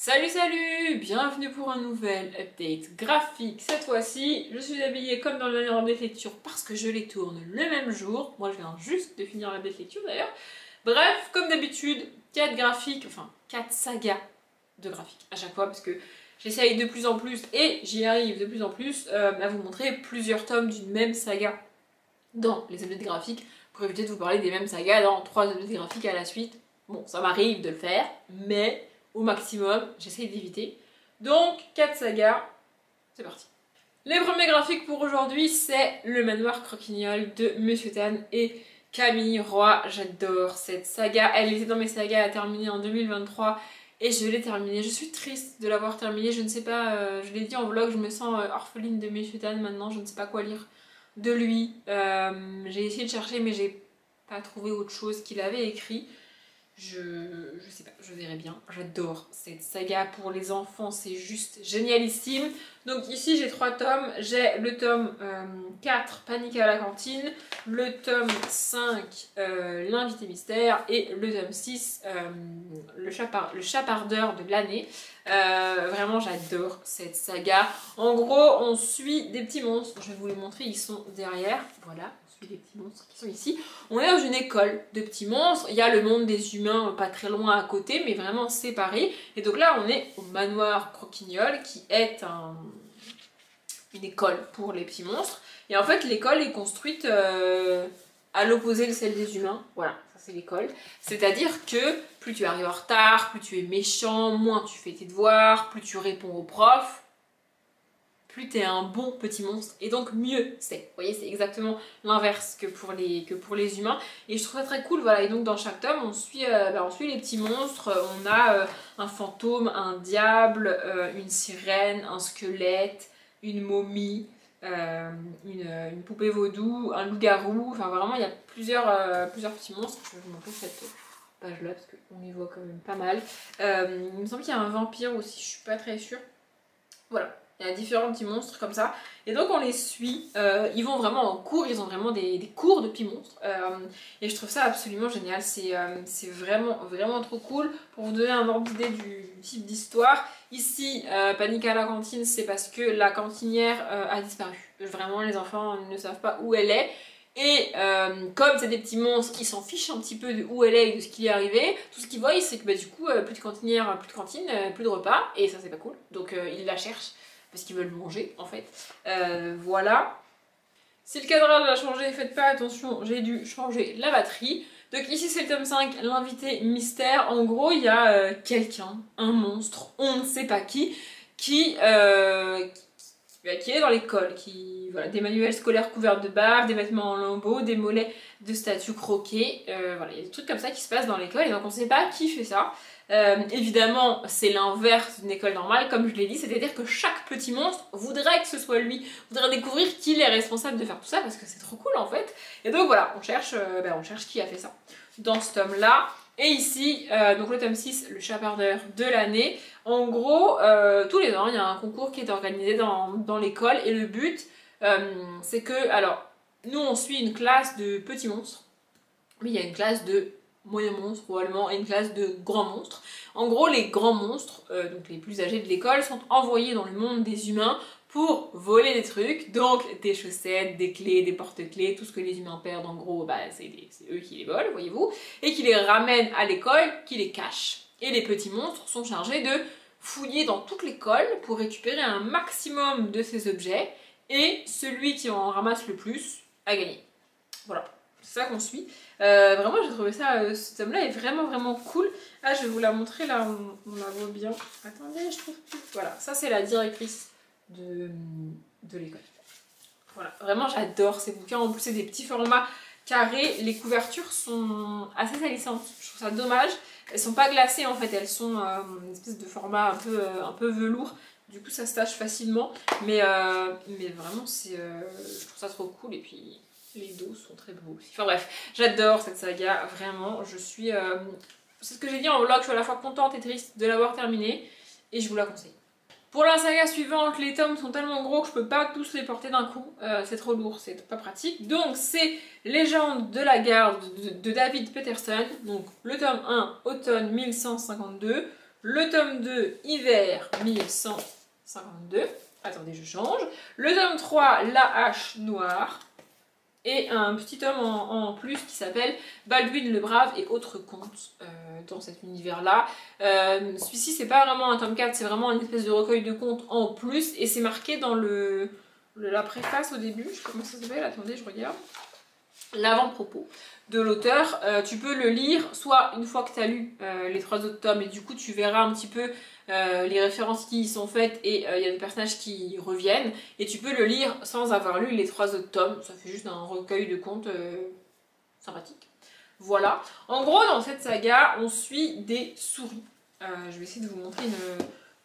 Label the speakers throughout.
Speaker 1: Salut, bienvenue pour un nouvel update graphique. Cette fois-ci, je suis habillée comme dans le dernier update lecture parce que je les tourne le même jour. Moi, je viens juste de finir l'update lecture d'ailleurs. Bref, comme d'habitude, 4 graphiques, enfin 4 sagas de graphiques à chaque fois parce que j'essaye de plus en plus et j'y arrive de plus en plus à vous montrer plusieurs tomes d'une même saga dans les updates graphiques pour éviter de vous parler des mêmes sagas dans 3 updates graphiques à la suite. Bon, ça m'arrive de le faire, mais au maximum, j'essaye d'éviter. Donc, 4 sagas, c'est parti. Les premiers graphiques pour aujourd'hui, c'est le manoir croquignol de Monsieur Tan et Camille Roy. J'adore cette saga, elle était dans mes sagas à terminer en 2023 et je l'ai terminée. Je suis triste de l'avoir terminée, je ne sais pas, je l'ai dit en vlog, je me sens orpheline de Monsieur Tan maintenant, je ne sais pas quoi lire de lui. J'ai essayé de chercher mais j'ai pas trouvé autre chose qu'il avait écrit. Je sais pas, je verrai bien. J'adore cette saga pour les enfants, c'est juste génialissime. Donc ici j'ai 3 tomes. J'ai le tome 4, Panique à la cantine, le tome 5, L'invité mystère, et le tome 6, le chapardeur de l'année. Vraiment j'adore cette saga. En gros on suit des petits monstres, je vais vous les montrer, ils sont derrière, voilà. Des petits monstres qui sont ici. On est dans une école de petits monstres. Il y a le monde des humains pas très loin à côté, mais vraiment séparé. Et donc là, on est au manoir Croquignol, qui est une école pour les petits monstres. Et en fait, l'école est construite à l'opposé de celle des humains. Voilà, ça c'est l'école. C'est-à-dire que plus tu arrives en retard, plus tu es méchant, moins tu fais tes devoirs, plus tu réponds aux profs, plus t'es un bon petit monstre, et donc mieux c'est. Vous voyez, c'est exactement l'inverse que pour les humains. Et je trouve ça très cool, voilà. Et donc dans chaque tome, on suit les petits monstres. On a un fantôme, un diable, une sirène, un squelette, une momie, une poupée vaudou, un loup-garou. Enfin vraiment, il y a plusieurs petits monstres. Je vais vous montrer cette page-là, parce qu'on y voit quand même pas mal. Il me semble qu'il y a un vampire aussi, je suis pas très sûre. Voilà. Il y a différents petits monstres comme ça. Et donc on les suit. Ils vont vraiment en cours. Ils ont vraiment des cours de petits monstres. Et je trouve ça absolument génial. C'est vraiment trop cool. Pour vous donner un ordre d'idée du type d'histoire. Ici, Panique à la cantine, c'est parce que la cantinière a disparu. Vraiment, les enfants ne savent pas où elle est. Et comme c'est des petits monstres, ils s'en fichent un petit peu de où elle est et de ce qui est arrivé. Tout ce qu'ils voient, c'est que du coup, plus de cantinière, plus de cantine, plus de repas. Et ça, c'est pas cool. Donc ils la cherchent. Parce qu'ils veulent manger en fait. Voilà. Si le cadrage a changé, faites pas attention, j'ai dû changer la batterie. Donc ici c'est le tome 5, l'invité mystère. En gros il y a quelqu'un, un monstre, on ne sait pas qui est dans l'école, voilà, des manuels scolaires couverts de barres, des vêtements en lambeaux, des mollets de statues croquées. Voilà, il y a des trucs comme ça qui se passent dans l'école et donc on ne sait pas qui fait ça. Évidemment, c'est l'inverse d'une école normale, comme je l'ai dit, c'est-à-dire que chaque petit monstre voudrait que ce soit lui, voudrait découvrir qui est responsable de faire tout ça, parce que c'est trop cool en fait. Et donc voilà, on cherche qui a fait ça dans ce tome-là. Et ici, donc le tome 6, le chapardeur de l'année. En gros, tous les ans, il y a un concours qui est organisé dans l'école, et le but, c'est que, alors, nous on suit une classe de petits monstres, mais il y a une classe de moyen monstre probablement et une classe de grands monstres. En gros, les grands monstres, donc les plus âgés de l'école, sont envoyés dans le monde des humains pour voler des trucs, donc des chaussettes, des clés, des porte-clés, tout ce que les humains perdent en gros, c'est eux qui les volent, voyez-vous, et qui les ramènent à l'école, qui les cachent. Et les petits monstres sont chargés de fouiller dans toute l'école pour récupérer un maximum de ces objets, et celui qui en ramasse le plus a gagné. Voilà. C'est ça qu'on suit. Vraiment j'ai trouvé ça, ce tome là est vraiment cool. Ah, je vais vous la montrer là, on la voit bien. Attendez, je trouve plus. Voilà, ça c'est la directrice de l'école. Voilà, vraiment j'adore ces bouquins. En plus c'est des petits formats carrés. Les couvertures sont assez salissantes. Je trouve ça dommage. Elles sont pas glacées en fait, elles sont une espèce de format un peu velours. Du coup ça se tâche facilement. Mais vraiment je trouve ça trop cool. Et puis les dos sont très beaux aussi. Enfin bref, j'adore cette saga, vraiment. Je suis... c'est ce que j'ai dit en vlog, je suis à la fois contente et triste de l'avoir terminée. Et je vous la conseille. Pour la saga suivante, les tomes sont tellement gros que je peux pas tous les porter d'un coup. C'est trop lourd, c'est pas pratique. Donc c'est Légende de la garde de David Peterson. Donc le tome 1, automne 1152. Le tome 2, hiver 1152. Attendez, je change. Le tome 3, la hache noire. Et un petit tome en plus qui s'appelle Baldwin le Brave et autres contes dans cet univers-là. Celui-ci, c'est pas vraiment un tome 4, c'est vraiment une espèce de recueil de contes en plus. Et c'est marqué dans la préface au début. Je sais pas comment ça s'appelle, attendez, je regarde. L'avant-propos de l'auteur. Tu peux le lire soit une fois que tu as lu les 3 autres tomes et du coup tu verras un petit peu les références qui y sont faites et il y a des personnages qui reviennent, et tu peux le lire sans avoir lu les 3 autres tomes. Ça fait juste un recueil de contes sympathique. Voilà. En gros, dans cette saga, on suit des souris. Je vais essayer de vous montrer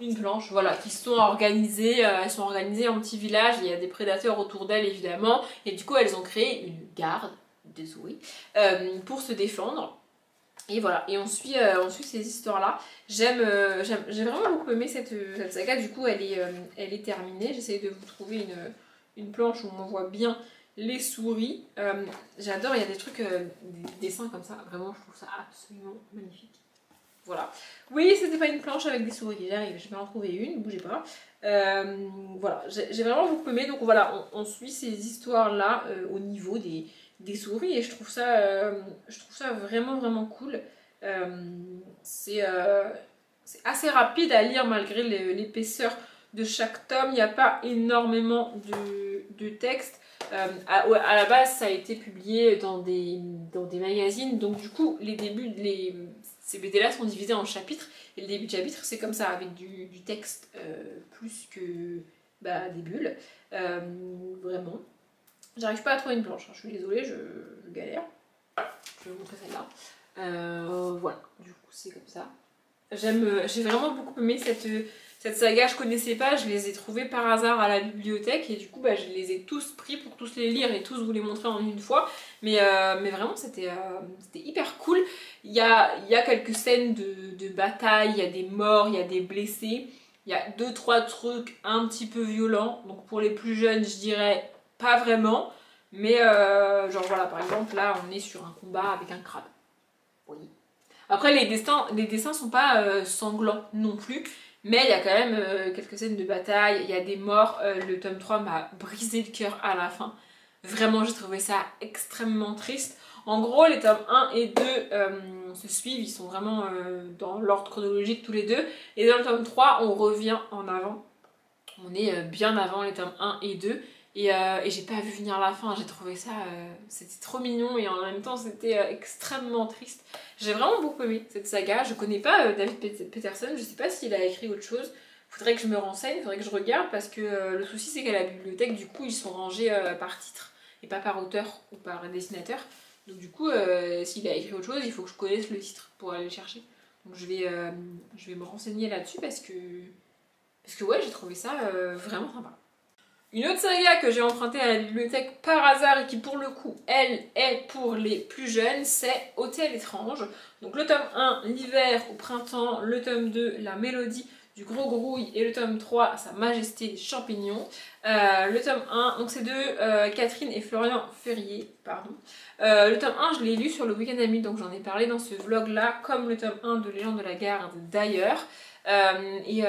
Speaker 1: une planche, voilà, qui sont organisées, elles sont organisées en petits villages, il y a des prédateurs autour d'elles évidemment, et du coup elles ont créé une garde des souris pour se défendre. Et voilà, et on suit ces histoires-là. J'ai vraiment beaucoup aimé cette saga, du coup elle est terminée. J'essaie de vous trouver une planche où on voit bien les souris. J'adore, il y a des trucs, des dessins comme ça, vraiment je trouve ça absolument magnifique. Voilà. Oui, c'était pas une planche avec des souris, j'arrive, je vais en trouver une, bougez pas. Voilà, j'ai vraiment beaucoup aimé, donc voilà, on suit ces histoires-là au niveau des souris, et je trouve ça vraiment vraiment cool. C'est assez rapide à lire malgré l'épaisseur de chaque tome, il n'y a pas énormément de texte. À la base, ça a été publié dans des magazines, donc du coup, ces BD-là sont divisés en chapitres, et le début de chapitre, c'est comme ça, avec du texte plus que des bulles. Vraiment. J'arrive pas à trouver une planche, hein. Je suis désolée, je galère. Je vais vous montrer celle-là. Voilà, du coup, c'est comme ça. J'ai vraiment beaucoup aimé cette saga, je connaissais pas, je les ai trouvés par hasard à la bibliothèque et du coup je les ai tous pris pour tous les lire et tous vous les montrer en une fois. Mais vraiment c'était hyper cool. Il y a quelques scènes de bataille, il y a des morts, il y a des blessés, il y a 2-3 trucs un petit peu violents. Donc pour les plus jeunes je dirais pas vraiment. Mais genre voilà, par exemple là on est sur un combat avec un crabe. Oui. Après les dessins sont pas sanglants non plus. Mais il y a quand même quelques scènes de bataille, il y a des morts. Le tome 3 m'a brisé le cœur à la fin. Vraiment, j'ai trouvé ça extrêmement triste. En gros, les tomes 1 et 2 se suivent, ils sont vraiment dans l'ordre chronologique tous les deux. Et dans le tome 3, on revient en avant. On est bien avant les tomes 1 et 2. Et j'ai pas vu venir la fin, j'ai trouvé ça, c'était trop mignon et en même temps c'était extrêmement triste. J'ai vraiment beaucoup aimé cette saga, je connais pas David Peterson, je sais pas s'il a écrit autre chose, faudrait que je me renseigne, faudrait que je regarde parce que le souci c'est qu'à la bibliothèque du coup ils sont rangés par titre et pas par auteur ou par dessinateur. Donc du coup s'il a écrit autre chose il faut que je connaisse le titre pour aller le chercher. Donc je vais me renseigner là-dessus parce que ouais j'ai trouvé ça vraiment sympa. Une autre saga que j'ai empruntée à la bibliothèque par hasard et qui pour le coup, elle, est pour les plus jeunes, c'est Hôtel étrange. Donc le tome 1, l'hiver au printemps, le tome 2, la mélodie du gros grouille et le tome 3, sa majesté des champignons. Le tome 1, donc c'est de Catherine et Florian Ferrier, pardon. Le tome 1, je l'ai lu sur le week-end ami, donc j'en ai parlé dans ce vlog là, comme le tome 1 de Légende de la Garde d'ailleurs. Et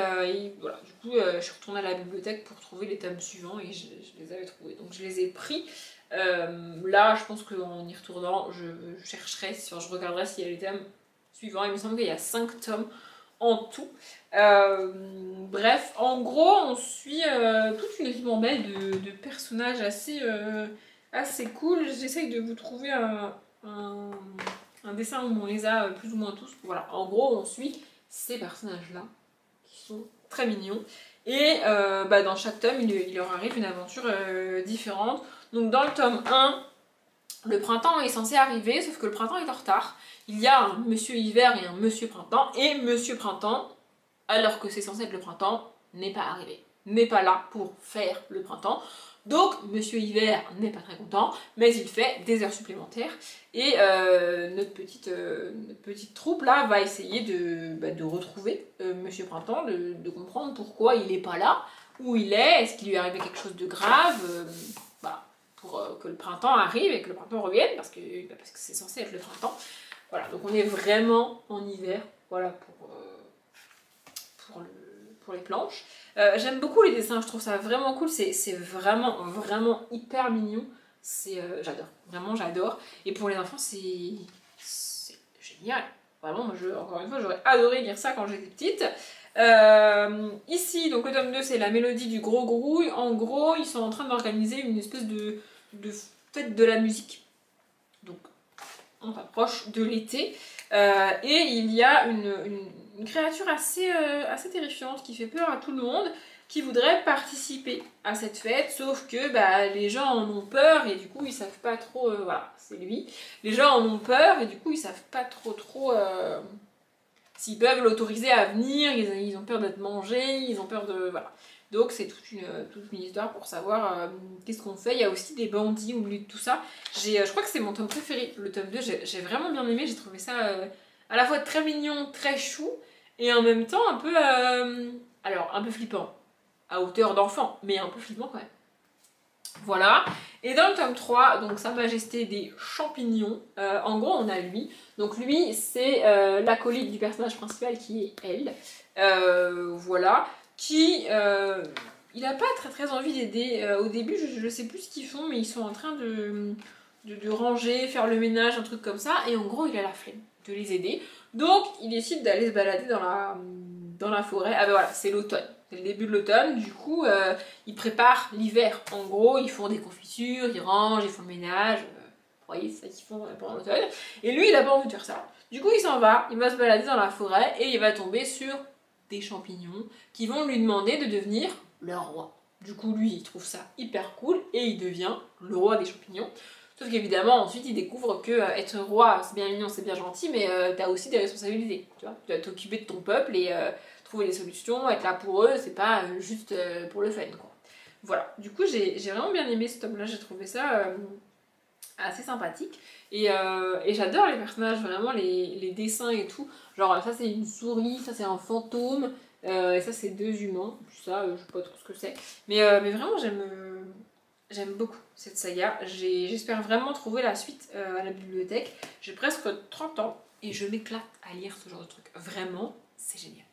Speaker 1: voilà, du coup je suis retournée à la bibliothèque pour trouver les tomes suivants et je les avais trouvés, donc je les ai pris. Là je pense qu'en y retournant je chercherai, je regarderai s'il y a les tomes suivants. Il me semble qu'il y a 5 tomes en tout. Bref, en gros on suit toute une ribambelle de personnages assez cool. J'essaye de vous trouver un dessin où on les a plus ou moins tous. Voilà, en gros on suit ces personnages-là, qui sont très mignons. Et dans chaque tome, il leur arrive une aventure différente. Donc dans le tome 1, le printemps est censé arriver, sauf que le printemps est en retard. Il y a un monsieur hiver et un monsieur printemps, et monsieur printemps, alors que c'est censé être le printemps, n'est pas arrivé. N'est pas là pour faire le printemps. Donc Monsieur Hiver n'est pas très content, mais il fait des heures supplémentaires et notre petite troupe là va essayer de retrouver Monsieur Printemps, de comprendre pourquoi il n'est pas là, où il est qu'il lui est arrivé quelque chose de grave, voilà, pour que le printemps arrive et que le printemps revienne, parce que c'est censé être le printemps. Voilà, donc on est vraiment en hiver, voilà, pour les planches. J'aime beaucoup les dessins, je trouve ça vraiment cool, c'est vraiment, vraiment hyper mignon. J'adore, vraiment j'adore. Et pour les enfants, c'est génial. Vraiment, moi, encore une fois, j'aurais adoré lire ça quand j'étais petite. Ici, donc le tome 2, c'est la mélodie du gros grouille. En gros, ils sont en train d'organiser une espèce de fête de la musique. Donc, on s'approche de l'été. Et il y a une créature assez terrifiante qui fait peur à tout le monde, qui voudrait participer à cette fête, sauf que les gens en ont peur et du coup ils savent pas trop, voilà, c'est lui, les gens en ont peur et du coup ils savent pas trop s'ils peuvent l'autoriser à venir, ils ont peur d'être mangés, ils ont peur de, voilà. Donc c'est toute une histoire pour savoir qu'est-ce qu'on fait. Il y a aussi des bandits au milieu de tout ça. Je crois que c'est mon tome préféré, le tome 2, j'ai vraiment bien aimé, j'ai trouvé ça à la fois très mignon, très chou, et en même temps un peu, alors un peu flippant, à hauteur d'enfant, mais un peu flippant quand même. Voilà, et dans le tome 3, donc Sa Majesté des Champignons, en gros on a lui, donc lui c'est l'acolyte du personnage principal qui est elle, voilà, qui, il n'a pas très envie d'aider, au début je sais plus ce qu'ils font, mais ils sont en train de ranger, faire le ménage, un truc comme ça, et en gros il a la flemme de les aider, donc il décide d'aller se balader dans la forêt. Ah ben voilà, c'est l'automne. C'est le début de l'automne, du coup, ils préparent l'hiver. En gros, ils font des confitures, ils rangent, ils font le ménage. Vous voyez, c'est ça qu'ils font pendant l'automne. Et lui, il a pas envie de faire ça. Du coup, il s'en va, il va se balader dans la forêt et il va tomber sur des champignons qui vont lui demander de devenir leur roi. Du coup, lui, il trouve ça hyper cool et il devient le roi des champignons. Sauf qu'évidemment, ensuite, il découvre que être roi, c'est bien mignon, c'est bien gentil, mais t'as aussi des responsabilités. Tu vois, tu dois t'occuper de ton peuple et trouver des solutions, être là pour eux, c'est pas juste pour le fun, quoi. Voilà, du coup, j'ai vraiment bien aimé ce tome-là, j'ai trouvé ça assez sympathique. Et j'adore les personnages, vraiment, les dessins et tout. Genre, ça, c'est une souris, ça, c'est un fantôme, et ça, c'est deux humains. Ça, je sais pas trop ce que c'est. Mais vraiment, j'aime beaucoup cette saga. J'espère vraiment trouver la suite à la bibliothèque. J'ai presque 30 ans et je m'éclate à lire ce genre de truc. Vraiment, c'est génial.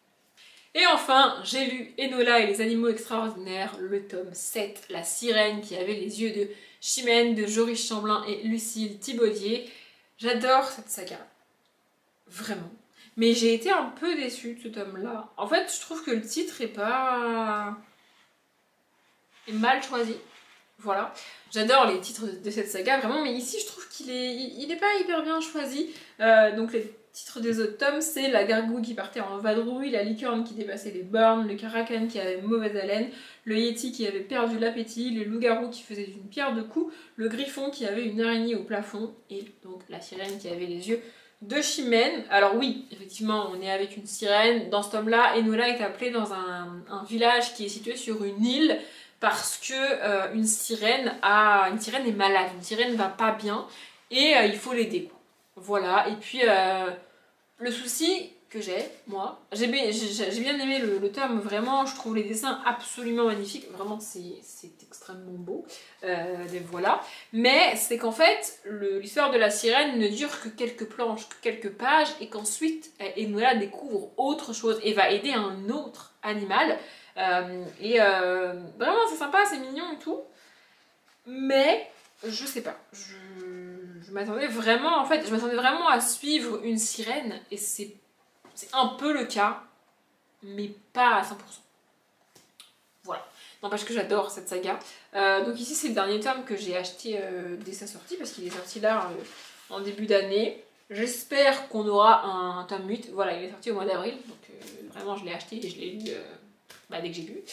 Speaker 1: Et enfin, j'ai lu Enola et les animaux extraordinaires, le tome 7, La sirène qui avait les yeux de Chimène, de Joris Chamblin et Lucille Thibaudier. J'adore cette saga. Vraiment. Mais j'ai été un peu déçue de ce tome-là. En fait, je trouve que le titre est mal choisi. Voilà, j'adore les titres de cette saga, vraiment, mais ici je trouve qu'il est pas hyper bien choisi. Donc les titres des autres tomes, c'est la gargouille qui partait en vadrouille, la licorne qui dépassait les bornes, le karakan qui avait mauvaise haleine, le yéti qui avait perdu l'appétit, le loup-garou qui faisait une pierre de coups, le griffon qui avait une araignée au plafond, et donc la sirène qui avait les yeux de Chimène. Alors oui, effectivement, on est avec une sirène. Dans ce tome-là, Enola est appelée dans un village qui est situé sur une île, parce que une sirène est malade, une sirène va pas bien et il faut l'aider. Voilà, et puis le souci que j'ai, moi, j'ai bien aimé le tome, vraiment, je trouve les dessins absolument magnifiques, vraiment c'est extrêmement beau, voilà. Mais c'est qu'en fait, l'histoire de la sirène ne dure que quelques planches, que quelques pages, et qu'ensuite Enola découvre autre chose et va aider un autre animal. Vraiment c'est sympa, c'est mignon et tout, mais je sais pas, je m'attendais vraiment, en fait, je m'attendais vraiment à suivre une sirène et c'est un peu le cas, mais pas à 100%. Voilà, n'empêche que j'adore cette saga. Donc ici c'est le dernier tome que j'ai acheté dès sa sortie, parce qu'il est sorti là en début d'année. J'espère qu'on aura un tome 8, voilà, il est sorti au mois d'avril, donc vraiment je l'ai acheté et je l'ai lu dès que j'ai pu.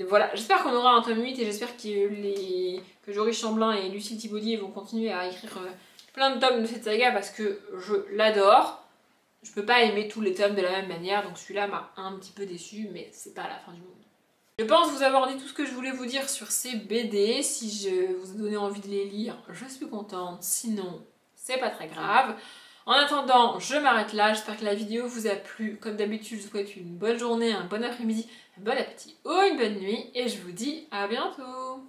Speaker 1: Voilà, j'espère qu'on aura un tome 8 et j'espère que Joris Chamblin et Lucille Thibaudier vont continuer à écrire plein de tomes de cette saga, parce que je l'adore. Je peux pas aimer tous les tomes de la même manière, donc celui-là m'a un petit peu déçue, mais c'est pas la fin du monde. Je pense vous avoir dit tout ce que je voulais vous dire sur ces BD. Si je vous ai donné envie de les lire, je suis contente. Sinon, c'est pas très grave. En attendant, je m'arrête là. J'espère que la vidéo vous a plu. Comme d'habitude, je vous souhaite une bonne journée, un bon après-midi, un bon appétit ou une bonne nuit. Et je vous dis à bientôt.